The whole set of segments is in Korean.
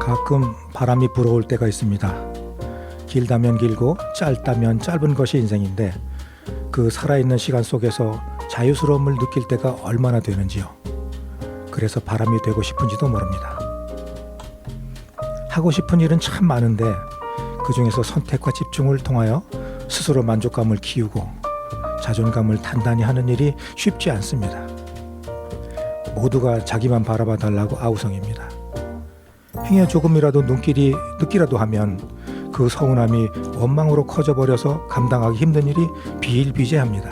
가끔 바람이 불어올 때가 있습니다. 길다면 길고 짧다면 짧은 것이 인생인데 그 살아있는 시간 속에서 자유스러움을 느낄 때가 얼마나 되는지요. 그래서 바람이 되고 싶은지도 모릅니다. 하고 싶은 일은 참 많은데 그 중에서 선택과 집중을 통하여 스스로 만족감을 키우고 자존감을 단단히 하는 일이 쉽지 않습니다. 모두가 자기만 바라봐 달라고 아우성입니다. 행여 조금이라도 눈길이 늦기라도 하면 그 서운함이 원망으로 커져버려서 감당하기 힘든 일이 비일비재합니다.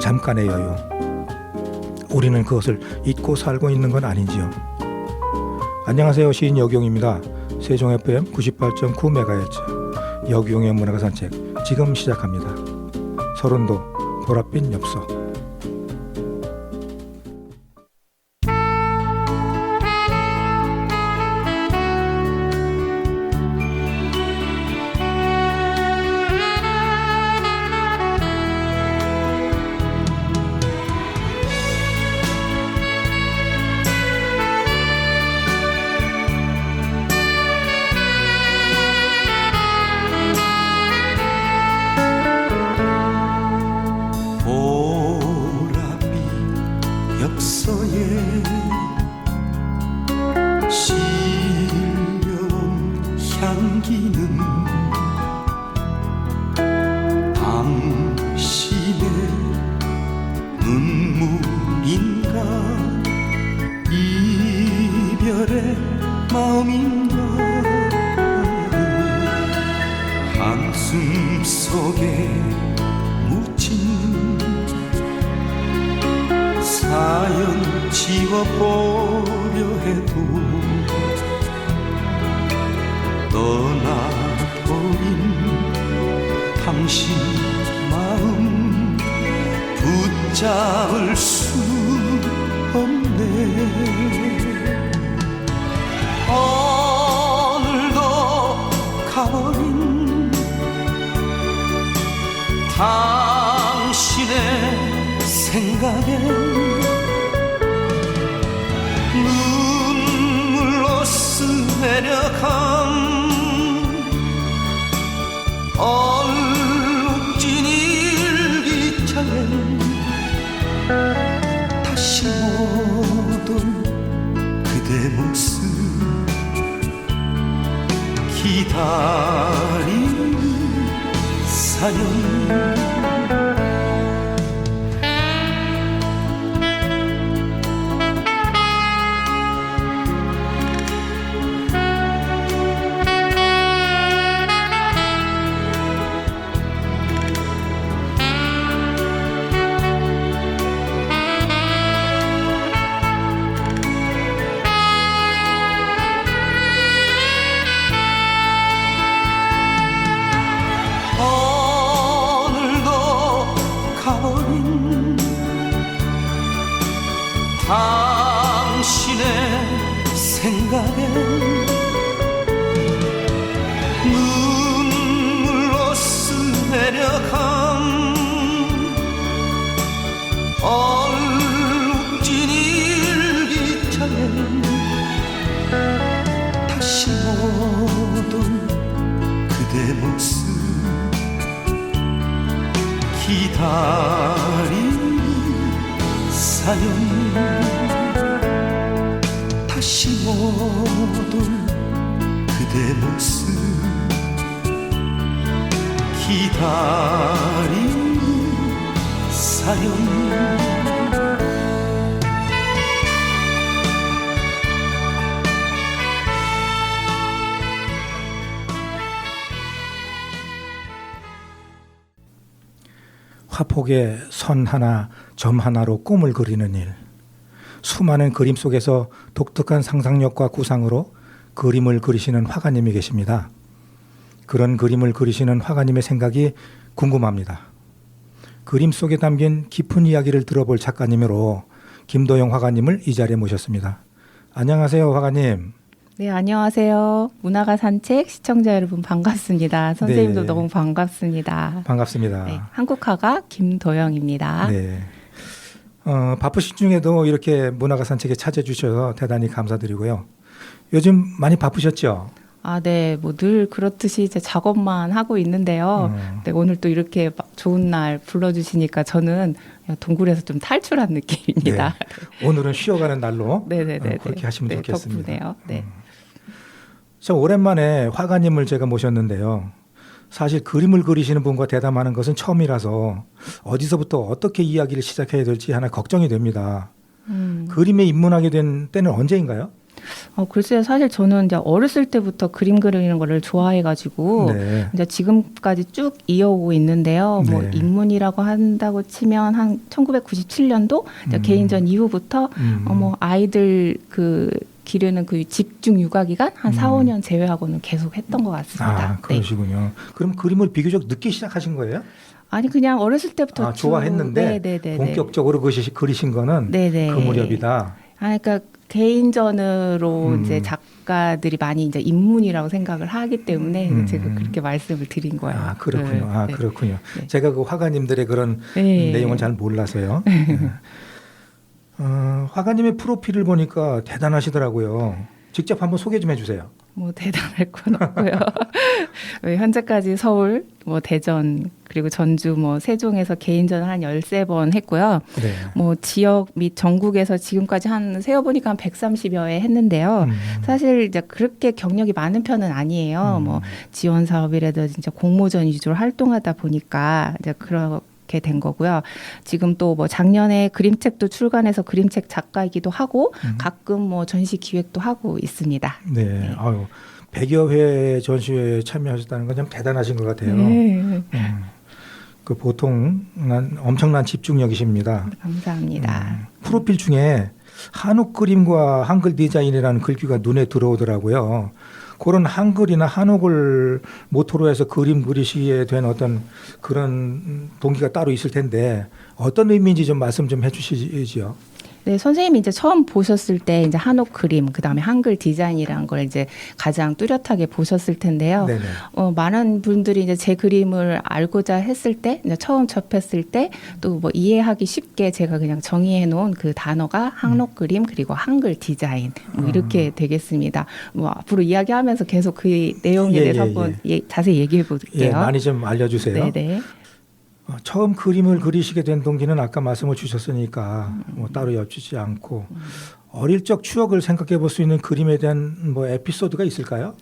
잠깐의 여유, 우리는 그것을 잊고 살고 있는 건 아닌지요. 안녕하세요, 시인 여기용입니다. 세종 FM 98.9MHz 여기용의 문화가 산책 지금 시작합니다. 서른도 보랏빛 엽서. 한숨 속에 묻힌 사연 지워보려 해도 떠나버린 당신 마음 붙잡을 수 없네. 오늘도 가버린 당신의 생각에 눈물로 스내려간 얼룩진 일기장에 다시 못 온 그대 모습 기다리는 사연. 당신의 생각에 눈물로 스내려간 얼룩진 일기장에 다시 못 온 그대 모습 기다리는 사연. 다시 못 온 그대 모습 기다리는 사연. 화폭에 선 하나, 점 하나로 꿈을 그리는 일. 수많은 그림 속에서 독특한 상상력과 구상으로 그림을 그리시는 화가님이 계십니다. 그런 그림을 그리시는 화가님의 생각이 궁금합니다. 그림 속에 담긴 깊은 이야기를 들어볼 작가님으로 김도영 화가님을 이 자리에 모셨습니다. 안녕하세요, 화가님. 네, 안녕하세요. 문화가 산책 시청자 여러분 반갑습니다. 선생님도 네. 너무 반갑습니다. 반갑습니다. 네, 한국화가 김도영입니다. 네. 바쁘신 중에도 이렇게 문화가 산책에 찾아주셔서 대단히 감사드리고요. 요즘 많이 바쁘셨죠? 아, 네. 뭐 늘 그렇듯이 이제 작업만 하고 있는데요. 네, 오늘 또 이렇게 막 좋은 날 불러주시니까 저는 그냥 동굴에서 좀 탈출한 느낌입니다. 오늘은 쉬어가는 날로 네네네. 그렇게 하시면 좋겠습니다. 덕분에요. 네. 참 오랜만에 화가님을 제가 모셨는데요. 사실 그림을 그리시는 분과 대담하는 것은 처음이라서 어디서부터 어떻게 이야기를 시작해야 될지 하나 걱정이 됩니다. 그림에 입문하게 된 때는 언제인가요? 글쎄요. 사실 저는 이제 어렸을 때부터 그림 그리는 거를 좋아해가지고 네. 이제 지금까지 쭉 이어오고 있는데요. 뭐 네. 입문이라고 한다고 치면 한 1997년도 개인전 이후부터 뭐 아이들 그 기르는 그 집중 육아 기간 한 4, 5년 제외하고는 계속 했던 것 같습니다. 아, 그러시군요. 그럼 그림을 비교적 늦게 시작하신 거예요? 아니 그냥 어렸을 때부터 좋아했는데 네네네네. 본격적으로 그리신 거는 네네. 그 무렵이다. 그러니까 개인전으로 이제 작가들이 많이 이제 입문이라고 생각을 하기 때문에 제가 그렇게 말씀을 드린 거예요. 아, 그렇군요. 네. 아, 네. 그렇군요. 네. 제가 그 화가님들의 그런 네. 내용을 잘 몰라서요. 네. 화가님의 프로필을 보니까 대단하시더라고요. 직접 한번 소개 좀 해주세요. 뭐 대단할 건 없고요. 현재까지 서울, 뭐 대전, 그리고 전주, 뭐 세종에서 개인전을 한 13번 했고요. 네. 뭐 지역 및 전국에서 지금까지 한 세어보니까 한 130여 회 했는데요. 사실 이제 그렇게 경력이 많은 편은 아니에요. 뭐 지원 사업이라든지 진짜 공모전 위주로 활동하다 보니까 이제 그렇게 된 거고요. 지금 또 뭐 작년에 그림책도 출간해서 그림책 작가이기도 하고 가끔 뭐 전시 기획도 하고 있습니다. 네. 네. 아유, 100여 회 전시회에 참여하셨다는 건 참 대단하신 것 같아요. 네. 그 보통 엄청난 집중력이십니다. 감사합니다. 프로필 중에 한옥 그림과 한글 디자인이라는 글귀가 눈에 들어오더라고요. 그런 한글이나 한옥을 모토로 해서 그림 그리시게 된 어떤 그런 동기가 따로 있을 텐데 어떤 의미인지 좀 말씀 좀 해주시지요. 네, 선생님이 이제 처음 보셨을 때 이제 한옥 그림, 그 다음에 한글 디자인이라는 걸 이제 가장 뚜렷하게 보셨을 텐데요. 네네. 많은 분들이 이제 제 그림을 알고자 했을 때, 이제 처음 접했을 때 또 뭐 이해하기 쉽게 제가 그냥 정의해 놓은 그 단어가 한옥 그림 그리고 한글 디자인 뭐 이렇게 되겠습니다. 뭐 앞으로 이야기하면서 계속 그 내용에 대해서 한번 자세히 얘기해 볼게요. 예, 많이 좀 알려주세요. 네네. 처음 그림을 그리시게 된 동기는 아까 말씀을 주셨으니까 뭐 따로 여쭙지 않고 어릴 적 추억을 생각해 볼 수 있는 그림에 대한 뭐 에피소드가 있을까요?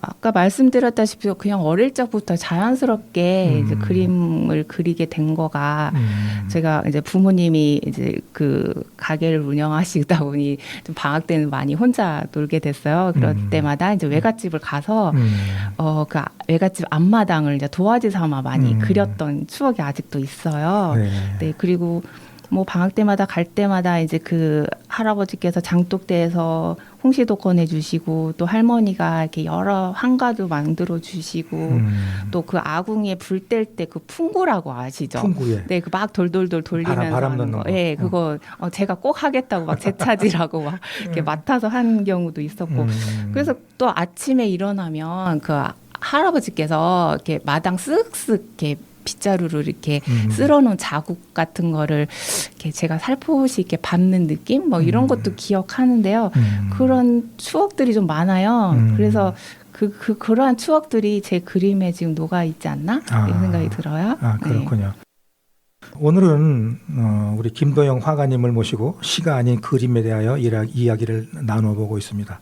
아까 말씀드렸다시피 그냥 어릴 적부터 자연스럽게 이제 그림을 그리게 된 거가 제가 이제 부모님이 이제 그 가게를 운영하시다 보니 좀 방학 때는 많이 혼자 놀게 됐어요. 그럴 때마다 이제 외갓집을 가서 그 외갓집 앞마당을 이제 도화지 삼아 많이 그렸던 추억이 아직도 있어요. 네. 네, 그리고 뭐 방학 때마다 갈 때마다 이제 그 할아버지께서 장독대에서 홍시도 꺼내주시고 또 할머니가 이렇게 여러 환가도 만들어 주시고 또 그 아궁이에 불 뗄 때 그 풍구라고 아시죠? 풍구에. 네, 그 막 돌돌돌 돌리면서 바람 하는 넣는 거. 거. 네, 그거 제가 꼭 하겠다고 막 제 차지라고 막 이렇게 맡아서 한 경우도 있었고. 그래서 또 아침에 일어나면 그 할아버지께서 이렇게 마당 쓱쓱 이렇게 빗자루로 이렇게 쓸어놓은 자국 같은 거를 이렇게 제가 살포시 이렇게 밟는 느낌 뭐 이런 것도 기억하는데요. 그런 추억들이 좀 많아요. 그래서 그러한 추억들이 제 그림에 지금 녹아 있지 않나 이런 생각이 들어요. 아, 그렇군요. 네. 오늘은 우리 김도영 화가님을 모시고 시가 아닌 그림에 대하여 이야기를 나눠보고 있습니다.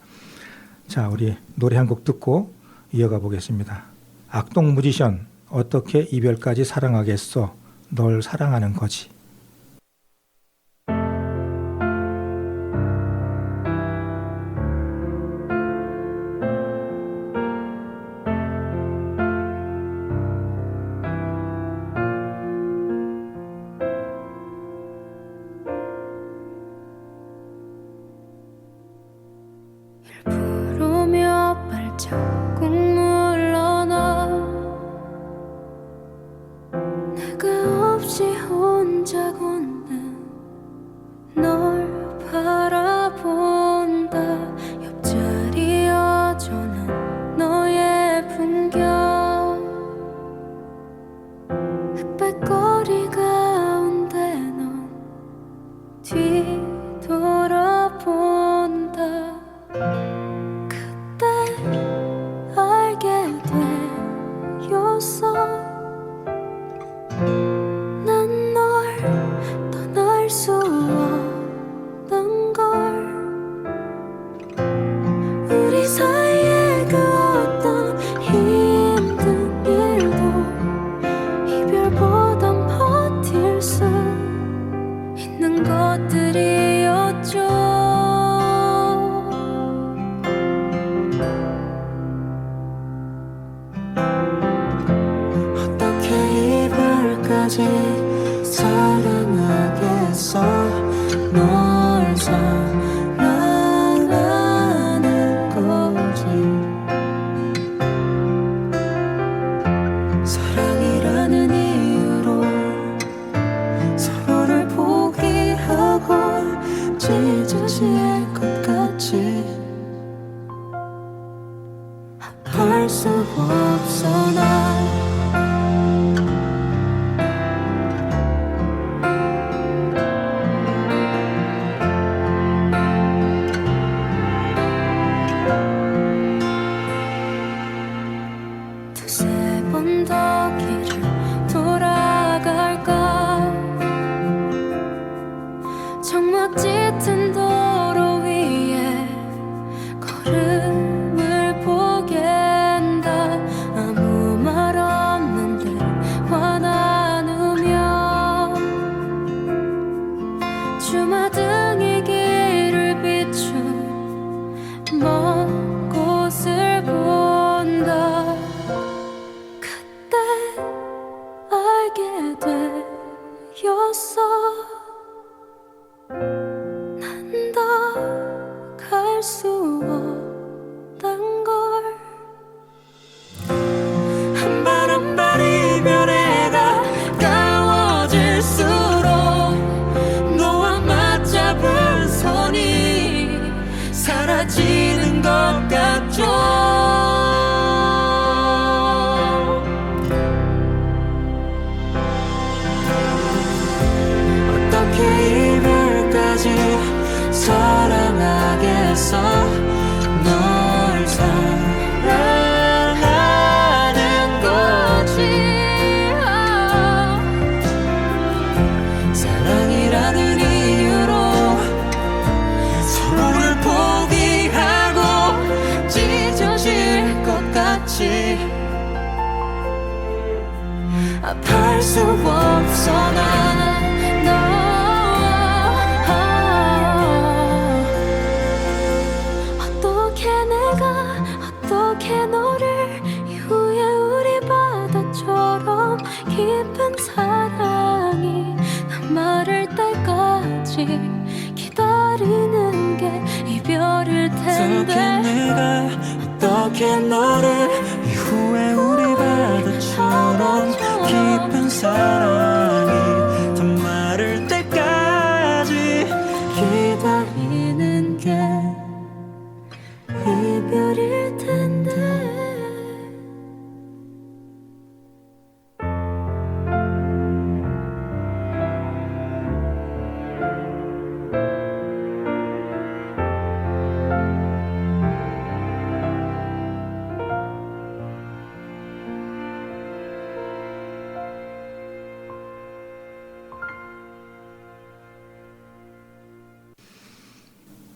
자, 우리 노래 한 곡 듣고 이어가 보겠습니다. 악동 뮤지션 어떻게 이별까지 사랑하겠어 널 사랑하는 거지. 부르며 발자국 물러나 내가 없이 혼자 어떻게 이별까지 사랑하겠어 널 사랑하는 거지 사랑이라는 이유로 서로를 포기하고 찢어질 것 같지 할 수 없어 난 두세 번 더 길을 돌아갈까 정막 짙은 도로 위에 걸음을 보갠다 아무 말 없는 듯 화 나누며 주마등이 길을 비춘 먼 곳을 본다 그때 알게 되었어 난 더 갈 수 없단 걸 한 발 한 발 이별에 가까워질수록 너와 맞잡은 손이 사라지는 것 같죠 어떻게 이별까지 사랑하겠어 널 사랑하는 거지 사랑이라는 이유로 서로를 포기하고 찢어질 것 같이 아파할 수 없어 난 어떻게 내가 어떻게 너를 이후에 우리 바다처럼 깊은 사랑이 난 마를 때까지 기다리는 게 이별일 텐데 어떻게 내가 어떻게 너를 이후에 우리 바다처럼 깊은 사랑이 다 마를 때까지 기다리는 게 이별일 텐데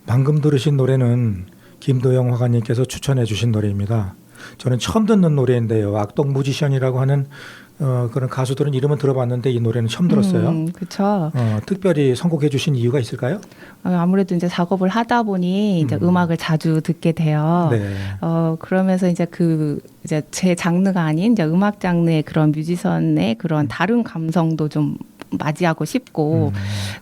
방금 들으신 노래는 김도영 화가님께서 추천해 주신 노래입니다. 저는 처음 듣는 노래인데요. 악동 뮤지션이라고 하는 그런 가수들은 이름은 들어봤는데 이 노래는 처음 들었어요. 그렇죠. 특별히 선곡해 주신 이유가 있을까요? 아무래도 이제 작업을 하다 보니 이제 음악을 자주 듣게 돼요. 네. 그러면서 이제 이제 제 장르가 아닌 이제 음악 장르의 그런 뮤지션의 그런 다른 감성도 좀 맞이하고 싶고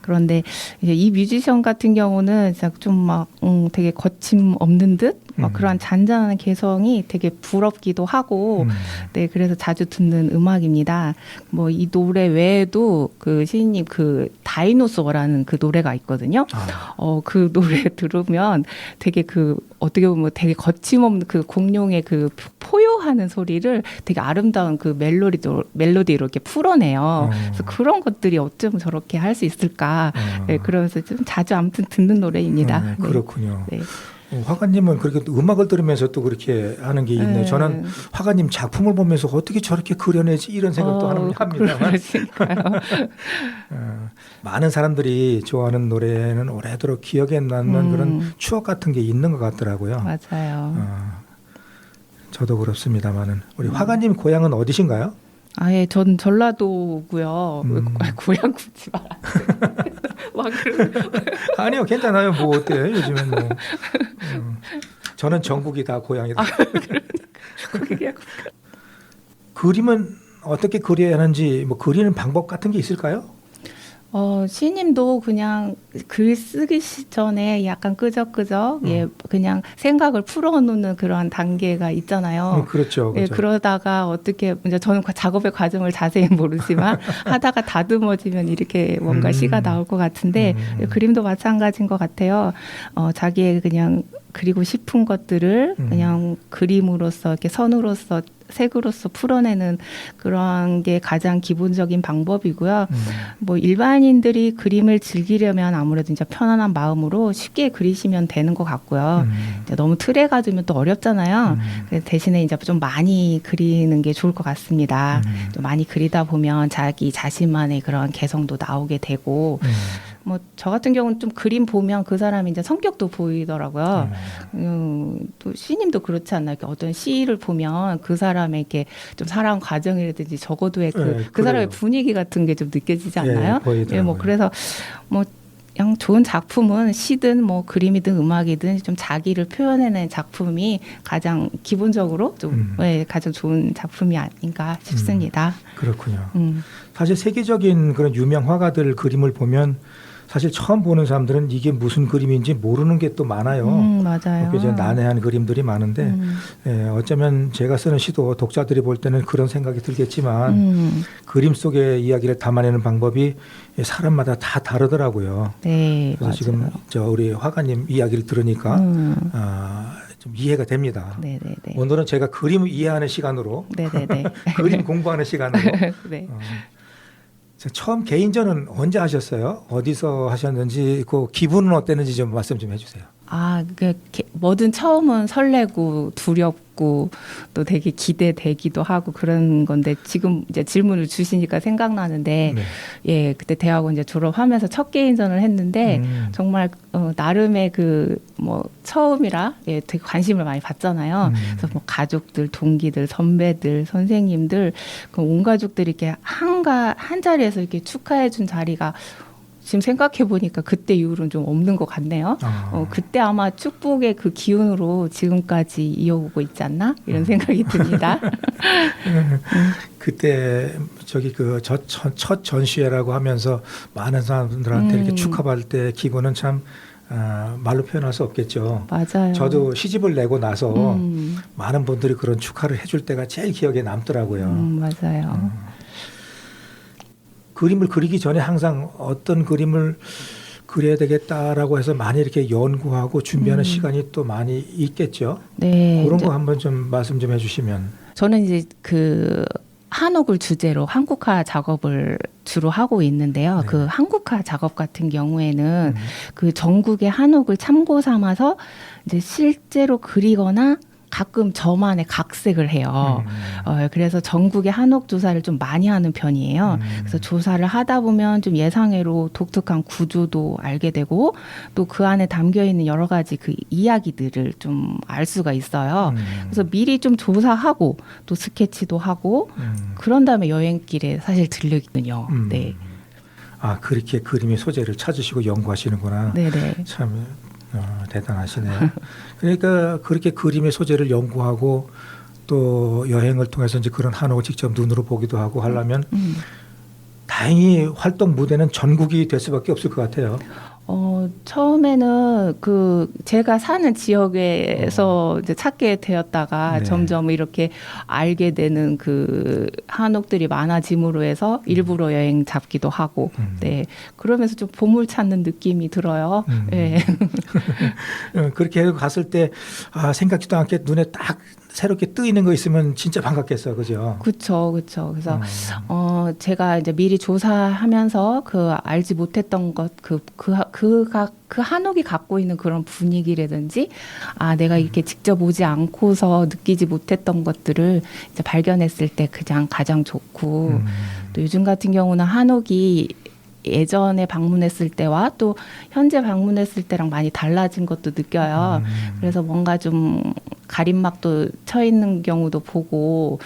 그런데 이제 이 뮤지션 같은 경우는 진짜 좀 막 되게 거침없는 듯 막 그런 잔잔한 개성이 되게 부럽기도 하고 네 그래서 자주 듣는 음악입니다. 뭐 이 노래 외에도 그 시인님 그 다이노소어라는 그 노래가 있거든요. 그 노래 들으면 되게 어떻게 보면 되게 거침없는 그 공룡의 그 포효하는 소리를 되게 아름다운 그 멜로디로 이렇게 풀어내요. 그래서 그런 것들이 어쩜 저렇게 할 수 있을까? 네, 그러면서 좀 자주 아무튼 듣는 노래입니다. 그렇군요. 네. 화가님은 그렇게 또 음악을 들으면서 또 그렇게 하는 게 있네요. 저는 화가님 작품을 보면서 어떻게 저렇게 그려내지 이런 생각도 합니다만 그러니까요. 많은 사람들이 좋아하는 노래는 오래도록 기억에 남는 그런 추억 같은 게 있는 것 같더라고요. 맞아요. 저도 그렇습니다만은 우리 화가님 고향은 어디신가요? 전 전라도고요. 고향 굳지 말아. 막 그런. 아니요, 괜찮아요. 뭐 어때? 요즘엔 뭐 저는 전국이 다 고향이다. 그게 그림은 어떻게 그려야 하는지 뭐 그리는 방법 같은 게 있을까요? 시님도 그냥 글 쓰기 전에 약간 끄적끄적 그냥 생각을 풀어놓는 그런 단계가 있잖아요. 그렇죠. 예, 그렇죠. 그러다가 어떻게 이제 저는 작업의 과정을 자세히 모르지만 하다가 다듬어지면 이렇게 뭔가 시가 나올 것 같은데 그림도 마찬가지인 것 같아요. 자기의 그냥 그리고 싶은 것들을 그냥 그림으로써 이렇게 선으로서 색으로서 풀어내는 그런 게 가장 기본적인 방법이고요. 뭐 일반인들이 그림을 즐기려면 아무래도 이제 편안한 마음으로 쉽게 그리시면 되는 것 같고요. 이제 너무 틀에 가두면 또 어렵잖아요. 대신에 이제 좀 많이 그리는 게 좋을 것 같습니다. 좀 많이 그리다 보면 자기 자신만의 그런 개성도 나오게 되고, 뭐 저 같은 경우는 좀 그림 보면 그 사람이 이제 성격도 보이더라고요. 또 시님도 그렇지 않나요? 이렇게 어떤 시를 보면 그 사람의 이렇게 좀 살아온 과정이라든지 적어도의 그 사람의 분위기 같은 게 좀 느껴지지 않나요? 보이더라고요. 뭐 그래서 뭐 그냥 좋은 작품은 시든 뭐 그림이든 음악이든 좀 자기를 표현해낸 작품이 가장 기본적으로 좀 가장 좋은 작품이 아닌가 싶습니다. 그렇군요. 사실 세계적인 그런 유명 화가들 그림을 보면 사실 처음 보는 사람들은 이게 무슨 그림인지 모르는 게 또 많아요. 맞아요. 이제 난해한 그림들이 많은데 어쩌면 제가 쓰는 시도 독자들이 볼 때는 그런 생각이 들겠지만 그림 속의 이야기를 담아내는 방법이 사람마다 다 다르더라고요. 네, 그래서 맞아요. 지금 우리 화가님 이야기를 들으니까 좀 이해가 됩니다. 네네네. 오늘은 제가 그림을 이해하는 시간으로 네네네. 그림 공부하는 시간으로 네. 처음 개인전은 언제 하셨어요? 어디서 하셨는지 그 기분은 어땠는지 좀 말씀 좀 해주세요. 뭐든 처음은 설레고 두렵고 또 되게 기대되기도 하고 그런 건데 지금 이제 질문을 주시니까 생각나는데 예, 그때 대학원 이제 졸업하면서 첫 개인전을 했는데 정말 나름의 그 뭐 처음이라 예, 되게 관심을 많이 받잖아요. 그래서 뭐 가족들, 동기들, 선배들, 선생님들 그 온 가족들이 이렇게 한 자리에서 이렇게 축하해 준 자리가 지금 생각해 보니까 그때 이후로는 좀 없는 것 같네요. 그때 아마 축복의 그 기운으로 지금까지 이어오고 있지 않나 이런 생각이 듭니다. 그때 저기 그 첫 전시회라고 하면서 많은 사람들한테 이렇게 축하받을 때 기분은 참 말로 표현할 수 없겠죠. 맞아요. 저도 시집을 내고 나서 많은 분들이 그런 축하를 해줄 때가 제일 기억에 남더라고요. 맞아요. 그림을 그리기 전에 항상 어떤 그림을 그려야 되겠다라고 해서 많이 이렇게 연구하고 준비하는 시간이 또 많이 있겠죠. 네. 그런 거 한번 좀 말씀 좀 해주시면. 저는 이제 그 한옥을 주제로 한국화 작업을 주로 하고 있는데요. 네. 그 한국화 작업 같은 경우에는 그 전국의 한옥을 참고 삼아서 이제 실제로 그리거나 가끔 저만의 각색을 해요. 그래서 전국의 한옥 조사를 좀 많이 하는 편이에요. 그래서 조사를 하다 보면 좀 예상외로 독특한 구조도 알게 되고 또 그 안에 담겨 있는 여러 가지 그 이야기들을 좀 알 수가 있어요. 그래서 미리 좀 조사하고 또 스케치도 하고 그런 다음에 여행길에 사실 들르거든요. 네. 아, 그렇게 그림의 소재를 찾으시고 연구하시는구나. 네네. 참 대단하시네요. 그러니까 그렇게 그림의 소재를 연구하고 또 여행을 통해서 이제 그런 한옥을 직접 눈으로 보기도 하고 하려면 다행히 활동 무대는 전국이 될 수밖에 없을 것 같아요. 처음에는 그 제가 사는 지역에서 이제 찾게 되었다가 네. 점점 이렇게 알게 되는 그 한옥들이 많아짐으로 해서 일부러 여행 잡기도 하고, 네. 그러면서 좀 보물 찾는 느낌이 들어요. 네. 그렇게 갔을 때 생각지도 않게 눈에 딱 새롭게 뜨이는 거 있으면 진짜 반갑겠어요, 그죠? 그렇죠. 그래서 제가 이제 미리 조사하면서 그 알지 못했던 것, 그 한옥이 갖고 있는 그런 분위기라든지, 내가 이렇게 직접 오지 않고서 느끼지 못했던 것들을 이제 발견했을 때 그냥 가장 좋고, 또 요즘 같은 경우는 한옥이 예전에 방문했을 때와 또 현재 방문했을 때랑 많이 달라진 것도 느껴요. 그래서 뭔가 좀 가림막도 쳐 있는 경우도 보고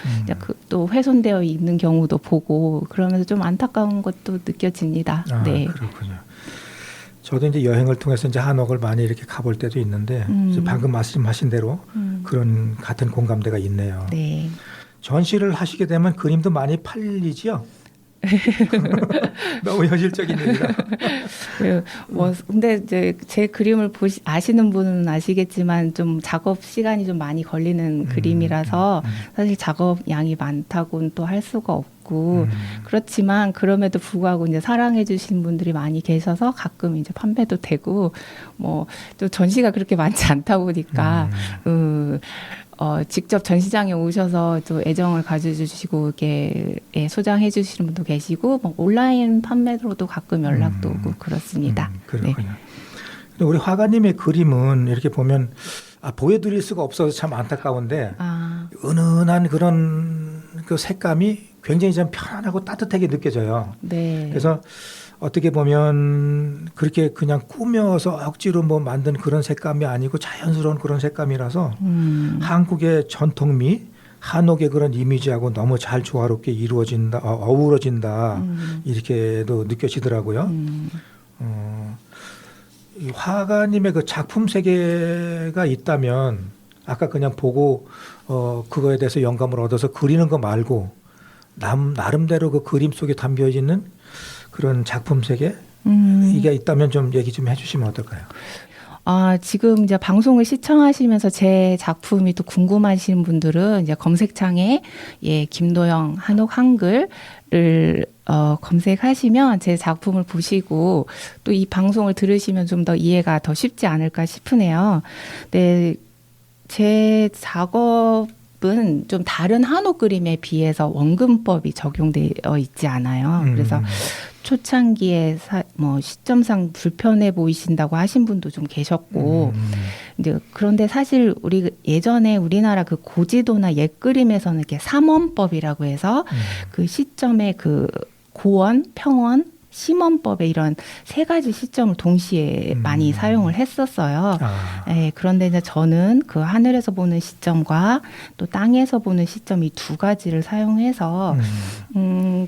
또 훼손되어 있는 경우도 보고 그러면서 좀 안타까운 것도 느껴집니다. 아, 네. 그렇군요. 저도 이제 여행을 통해서 이제 한옥을 많이 이렇게 가볼 때도 있는데 이제 방금 말씀하신 대로 그런 같은 공감대가 있네요. 네. 전시를 하시게 되면 그림도 많이 팔리지요? 너무 현실적인 얘기라. 뭐 근데 이제 제 그림을 아시는 분은 아시겠지만 좀 작업 시간이 좀 많이 걸리는 그림이라서 사실 작업 양이 많다고는 또 할 수가 없고 그렇지만 그럼에도 불구하고 이제 사랑해 주신 분들이 많이 계셔서 가끔 이제 판매도 되고 뭐 또 전시가 그렇게 많지 않다 보니까 직접 전시장에 오셔서 또 애정을 가져주시고 이렇게 소장해 주시는 분도 계시고 뭐 온라인 판매로도 가끔 연락도 오고 그렇습니다. 그렇군요. 근데 우리 화가님의 그림은 이렇게 보면 보여드릴 수가 없어서 참 안타까운데 은은한 그런 그 색감이 굉장히 좀 편안하고 따뜻하게 느껴져요. 네. 그래서 어떻게 보면 그렇게 그냥 꾸며서 억지로 뭐 만든 그런 색감이 아니고 자연스러운 그런 색감이라서 한국의 전통미, 한옥의 그런 이미지하고 너무 잘 조화롭게 이루어진다, 어우러진다 이렇게도 느껴지더라고요. 이 화가님의 그 작품 세계가 있다면 아까 그냥 보고 그거에 대해서 영감을 얻어서 그리는 거 말고 나름대로 그 그림 속에 담겨 있는 그런 작품 세계 이게 있다면 좀 얘기 좀 해주시면 어떨까요? 지금 이제 방송을 시청하시면서 제 작품이 또 궁금하신 분들은 이제 검색창에 김도영 한옥 한글을 검색하시면 제 작품을 보시고 또 이 방송을 들으시면 좀 더 이해가 더 쉽지 않을까 싶으네요. 네, 제 작업은 좀 다른 한옥 그림에 비해서 원근법이 적용되어 있지 않아요. 그래서 초창기에 시점상 불편해 보이신다고 하신 분도 좀 계셨고, 이제 그런데 사실 예전에 우리나라 그 고지도나 옛 그림에서는 이렇게 삼원법이라고 해서 그 시점에 그 고원, 평원, 심원법의 이런 세 가지 시점을 동시에 많이 사용을 했었어요. 네, 그런데 이제 저는 그 하늘에서 보는 시점과 또 땅에서 보는 시점 이 두 가지를 사용해서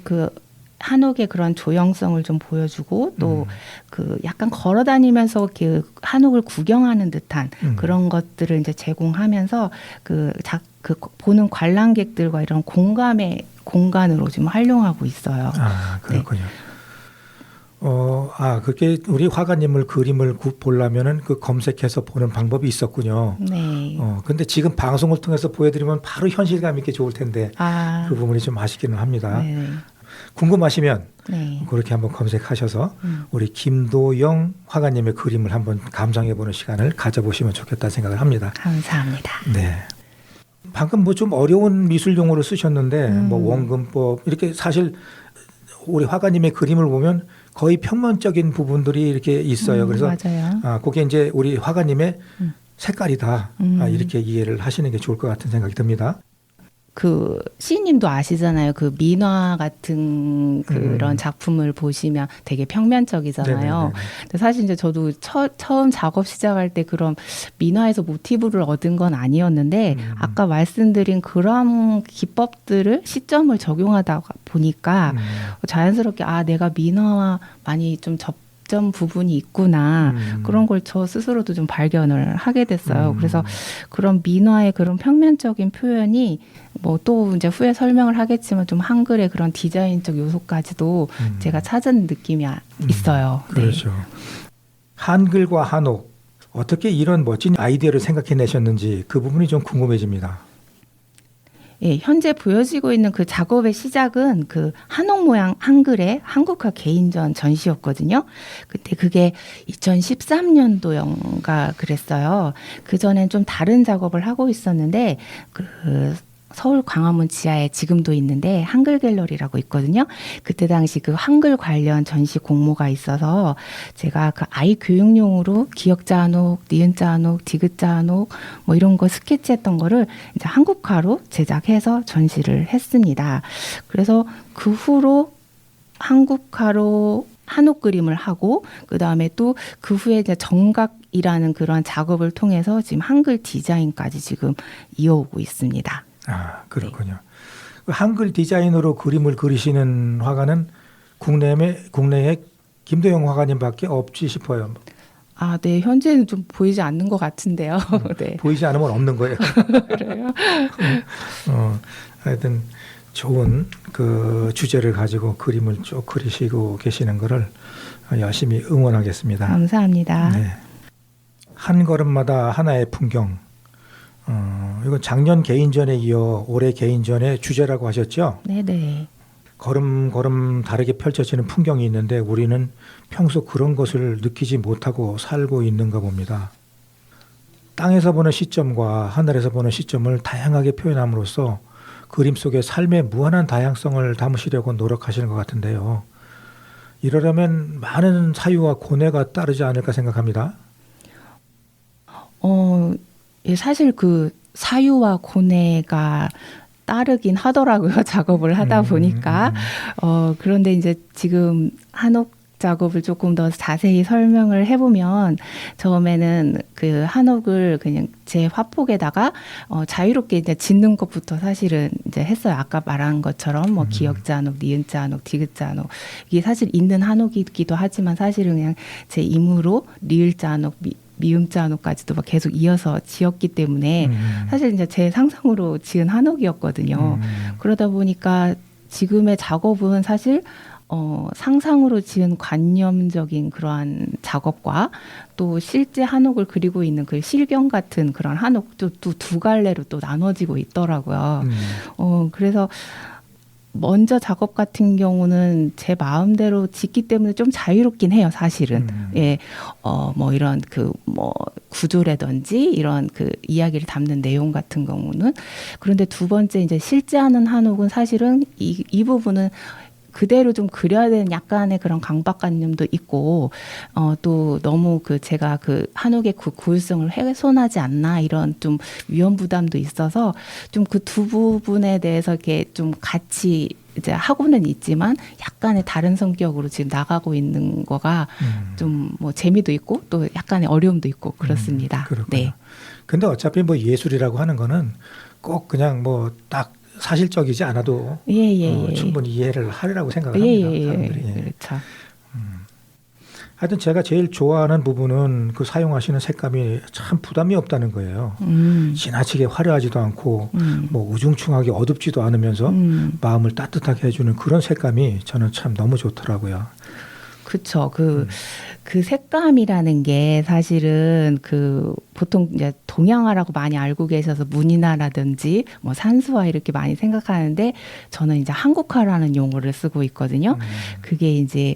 그 한옥의 그런 조형성을 좀 보여주고 또 그 약간 걸어 다니면서 그 한옥을 구경하는 듯한 그런 것들을 이제 제공하면서 그 보는 관람객들과 이런 공감의 공간으로 좀 활용하고 있어요. 그렇군요. 그렇게 우리 화가님을 그림을 보려면은 그 검색해서 보는 방법이 있었군요. 네. 근데 지금 방송을 통해서 보여드리면 바로 현실감 있게 좋을 텐데 그 부분이 좀 아쉽기는 합니다. 네. 궁금하시면 네. 그렇게 한번 검색하셔서 우리 김도영 화가님의 그림을 한번 감상해보는 시간을 가져보시면 좋겠다 생각을 합니다. 감사합니다. 네. 방금 뭐 좀 어려운 미술 용어를 쓰셨는데 뭐 원근법 이렇게 사실 우리 화가님의 그림을 보면 거의 평면적인 부분들이 이렇게 있어요. 그래서 맞아요. 그게 이제 우리 화가님의 색깔이다. 이렇게 이해를 하시는 게 좋을 것 같은 생각이 듭니다. 그 시인님도 아시잖아요. 그 민화 같은 그런 작품을 보시면 되게 평면적이잖아요. 네네네. 근데 사실 이제 저도 처음 작업 시작할 때 그런 민화에서 모티브를 얻은 건 아니었는데 아까 말씀드린 그런 기법들을 시점을 적용하다 보니까 자연스럽게 내가 민화와 많이 좀 접점 부분이 있구나 그런 걸 저 스스로도 좀 발견을 하게 됐어요. 그래서 그런 민화의 그런 평면적인 표현이 뭐 또 이제 후에 설명을 하겠지만 좀 한글의 그런 디자인적 요소까지도 제가 찾은 느낌이 있어요. 그렇죠. 네. 한글과 한옥 어떻게 이런 멋진 아이디어를 생각해내셨는지 그 부분이 좀 궁금해집니다. 예, 현재 보여지고 있는 그 작업의 시작은 그 한옥 모양 한글의 한국화 개인전 전시였거든요. 그때 그게 2013년도인가 그랬어요. 그전엔 좀 다른 작업을 하고 있었는데 그 서울 광화문 지하에 지금도 있는데 한글 갤러리라고 있거든요. 그때 당시 그 한글 관련 전시 공모가 있어서 제가 그 아이 교육용으로 기역자 한옥, 니은자 한옥, 디귿자 한옥 뭐 이런 거 스케치했던 거를 이제 한국화로 제작해서 전시를 했습니다. 그래서 그 후로 한국화로 한옥 그림을 하고 그다음에 또 그 후에 이제 정각이라는 그런 작업을 통해서 지금 한글 디자인까지 지금 이어오고 있습니다. 그렇군요. 네. 한글 디자인으로 그림을 그리시는 화가는 국내에 김도영 화가님밖에 없지 싶어요. 아, 네. 현재는 좀 보이지 않는 것 같은데요. 네. 보이지 않으면 없는 거예요. 그래요? 하여튼 좋은 그 주제를 가지고 그림을 쭉 그리시고 계시는 거를 열심히 응원하겠습니다. 감사합니다. 네. 한 걸음마다 하나의 풍경. 이건 작년 개인전에 이어 올해 개인전의 주제라고 하셨죠? 네네. 걸음걸음 다르게 펼쳐지는 풍경이 있는데 우리는 평소 그런 것을 느끼지 못하고 살고 있는가 봅니다. 땅에서 보는 시점과 하늘에서 보는 시점을 다양하게 표현함으로써 그림 속에 삶의 무한한 다양성을 담으시려고 노력하시는 것 같은데요. 이러려면 많은 사유와 고뇌가 따르지 않을까 생각합니다. 예, 사실 그 사유와 고뇌가 따르긴 하더라고요. 작업을 하다 보니까. 그런데 이제 지금 한옥 작업을 조금 더 자세히 설명을 해보면 처음에는 그 한옥을 그냥 제 화폭에다가 자유롭게 이제 짓는 것부터 사실은 이제 했어요. 아까 말한 것처럼 뭐 기역자 한옥, 니은자 한옥, 디귿자 한옥 이게 사실 있는 한옥이기도 하지만 사실은 그냥 제 임으로 리을자 한옥, 미음자 한옥까지도 막 계속 이어서 지었기 때문에 사실 이제 제 상상으로 지은 한옥이었거든요. 그러다 보니까 지금의 작업은 사실 상상으로 지은 관념적인 그러한 작업과 또 실제 한옥을 그리고 있는 그 실경 같은 그런 한옥도 또 두 갈래로 또 나눠지고 있더라고요. 그래서 먼저 작업 같은 경우는 제 마음대로 짓기 때문에 좀 자유롭긴 해요, 사실은. 예, 뭐 이런 뭐 구조라든지 이런 그 이야기를 담는 내용 같은 경우는. 그런데 두 번째 이제 실제 하는 한옥은 사실은 이 부분은 그대로 좀 그려야 되는 약간의 그런 강박관념도 있고, 또 너무 제가 한옥의 고유성을 훼손하지 않나 이런 좀 위험 부담도 있어서 좀 그 두 부분에 대해서 이렇게 좀 같이 이제 하고는 있지만 약간의 다른 성격으로 지금 나가고 있는 거가 좀 뭐 재미도 있고 또 약간의 어려움도 있고 그렇습니다. 그렇군요. 네. 근데 어차피 뭐 예술이라고 하는 거는 꼭 그냥 뭐 딱 사실적이지 않아도 예. 충분히 이해를 하리라고 생각을 합니다. 사람들이. 예. 그렇죠. 하여튼 제가 제일 좋아하는 부분은 그 사용하시는 색감이 참 부담이 없다는 거예요. 지나치게 화려하지도 않고 뭐 우중충하게 어둡지도 않으면서 마음을 따뜻하게 해주는 그런 색감이 저는 참 너무 좋더라고요. 그렇죠. 그 색감이라는 게 사실은 보통 이제 동양화라고 많이 알고 계셔서 문인화라든지 뭐 산수화 이렇게 많이 생각하는데 저는 이제 한국화라는 용어를 쓰고 있거든요. 그게 이제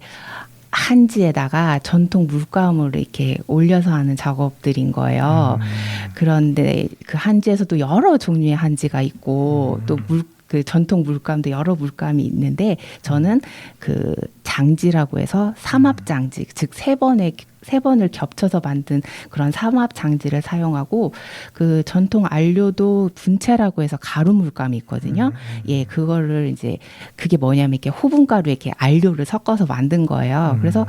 한지에다가 전통 물감을 이렇게 올려서 하는 작업들인 거예요. 그런데 그 한지에서도 여러 종류의 한지가 있고 또 그 전통 물감도 여러 물감이 있는데 저는 그 장지라고 해서 삼합 장지, 즉 세 번을 겹쳐서 만든 그런 삼합 장지를 사용하고 그 전통 안료도 분채라고 해서 가루 물감이 있거든요. 예, 그거를 이제 그게 뭐냐면 이렇게 호분가루에 이렇게 안료를 섞어서 만든 거예요. 그래서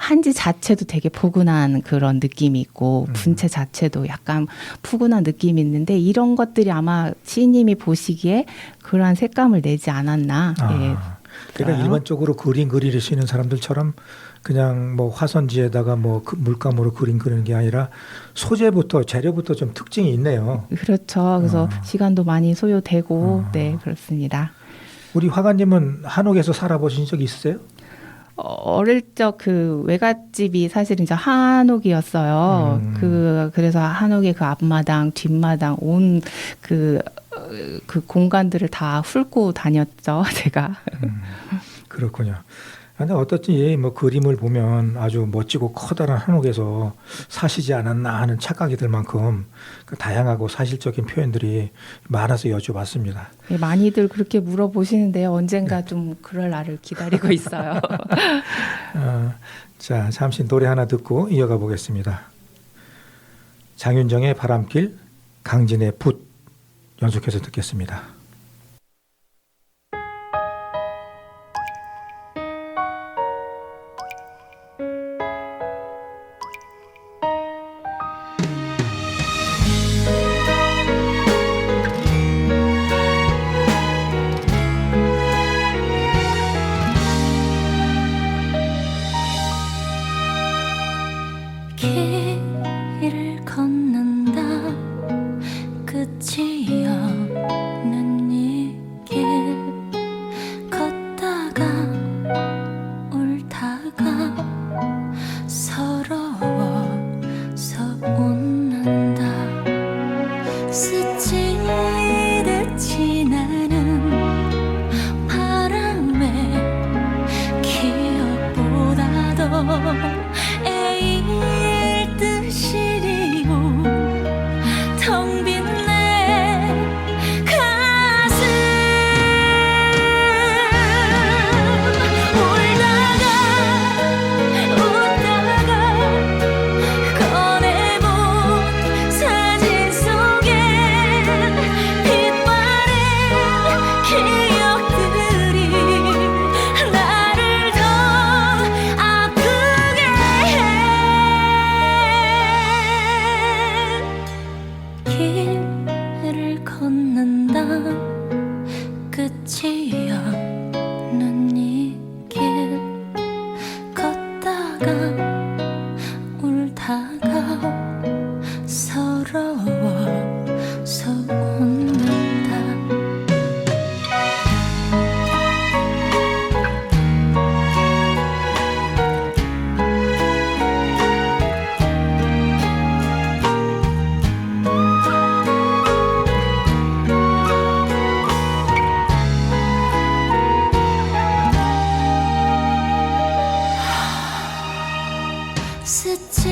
한지 자체도 되게 포근한 그런 느낌이 있고 분채 자체도 약간 푸근한 느낌이 있는데 이런 것들이 아마 시인님이 보시기에 그러한 색감을 내지 않았나. 예. 그러니까 일반적으로 그림 그리시는 사람들처럼 그냥 뭐 화선지에다가 뭐 물감으로 그림 그리는 게 아니라 소재부터 재료부터 좀 특징이 있네요. 그렇죠. 그래서 시간도 많이 소요되고 네, 그렇습니다. 우리 화가님은 한옥에서 살아보신 적 있으세요? 어릴 적 그 외갓집이 사실 이제 한옥이었어요. 그래서 한옥의 그 앞마당, 뒷마당 온 그 공간들을 다 훑고 다녔죠, 제가. 그렇군요. 근데 어떻든지 뭐 그림을 보면 아주 멋지고 커다란 한옥에서 사시지 않았나 하는 착각이 들 만큼 그 다양하고 사실적인 표현들이 많아서 여쭤봤습니다. 네, 많이들 그렇게 물어보시는데요. 언젠가 좀 그럴 날을 기다리고 있어요. 자, 잠시 노래 하나 듣고 이어가 보겠습니다. 장윤정의 바람길, 강진의 붓 연속해서 듣겠습니다. 길을 걷는다 끝이 없는 이 길 걷다가 울다가 서러워서 웃는다 스치듯 지나는 바람에 기억보다도 애일 듯이리고 텅 빈 내 가슴 울다가 웃다가 꺼내본 사진 속에 빛바랜 기억들이 나를 더 아프게 해 길을 걷는다 끝이 없는 이 길 걷다가 울다가 서러워서 웃는다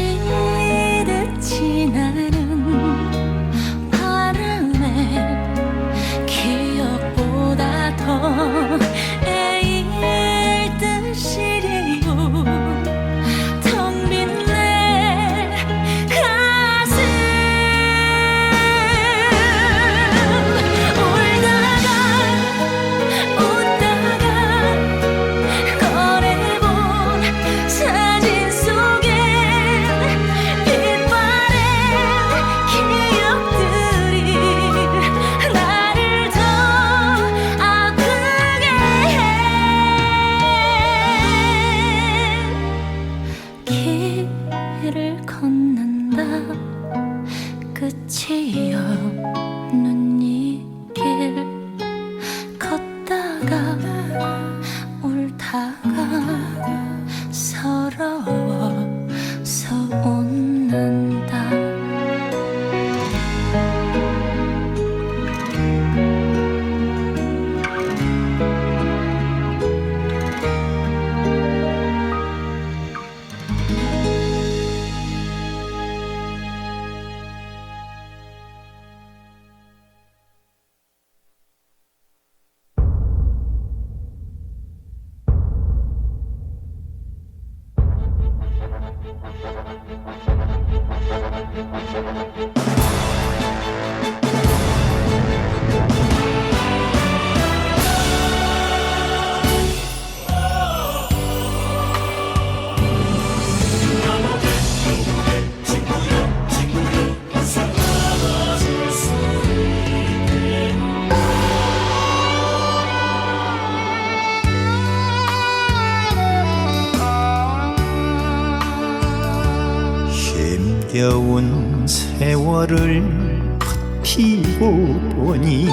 스치듯 지나는 바람에 기억보다 더 애일 듯이리고 텅 빈 내 가슴 울다가 웃다가 꺼내본 사진 속에 빛바랜 기억들이 나를 더 아프게 해 길을 걷는다 끝이 없는 이 길 걷다가 울다가 서러워서 웃는다 힘겨운 세월을 버티고 보니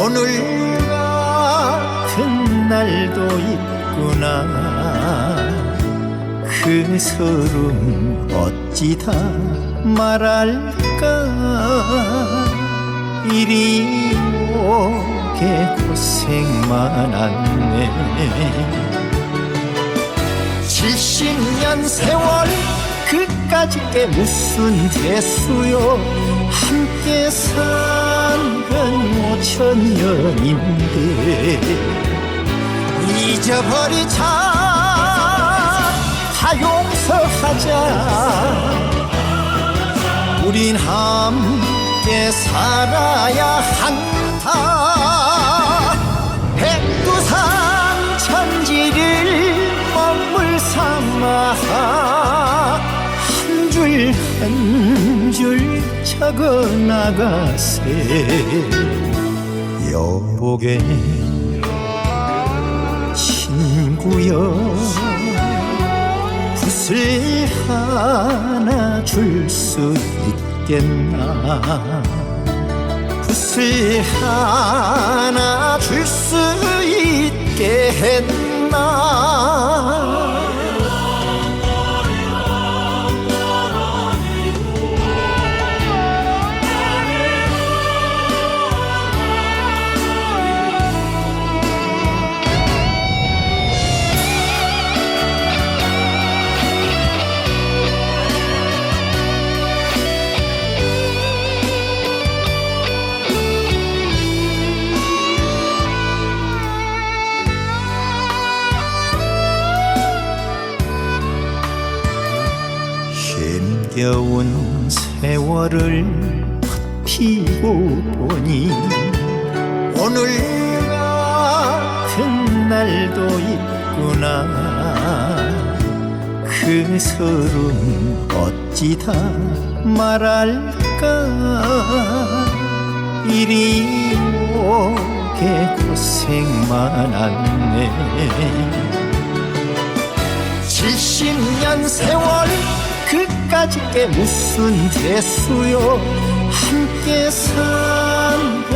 오늘 같은 날도 있구나. 그 소름 어찌다 말할까. 이리 오게 고생 많았네. 70년 세월 그까짓 게 무슨 대수요. 함께 산 건 5000년인데 잊어버리자. 다 용서하자. 우린 함께 살아야 한다. 백두산 천지를 먹물 삼아 한 줄 한 줄 적어나가세. 여보게 친구여 붓을 하나 줄 수 있겠나 붓을 하나 줄 수 있겠나 힘겨운 세월을 버티고 보니 오늘 같은 날도 있구나 그 서름 어찌다 말할까 이리 오게 고생 많았네 70년 세월 그까짓 게 무슨 대수요 함께 살면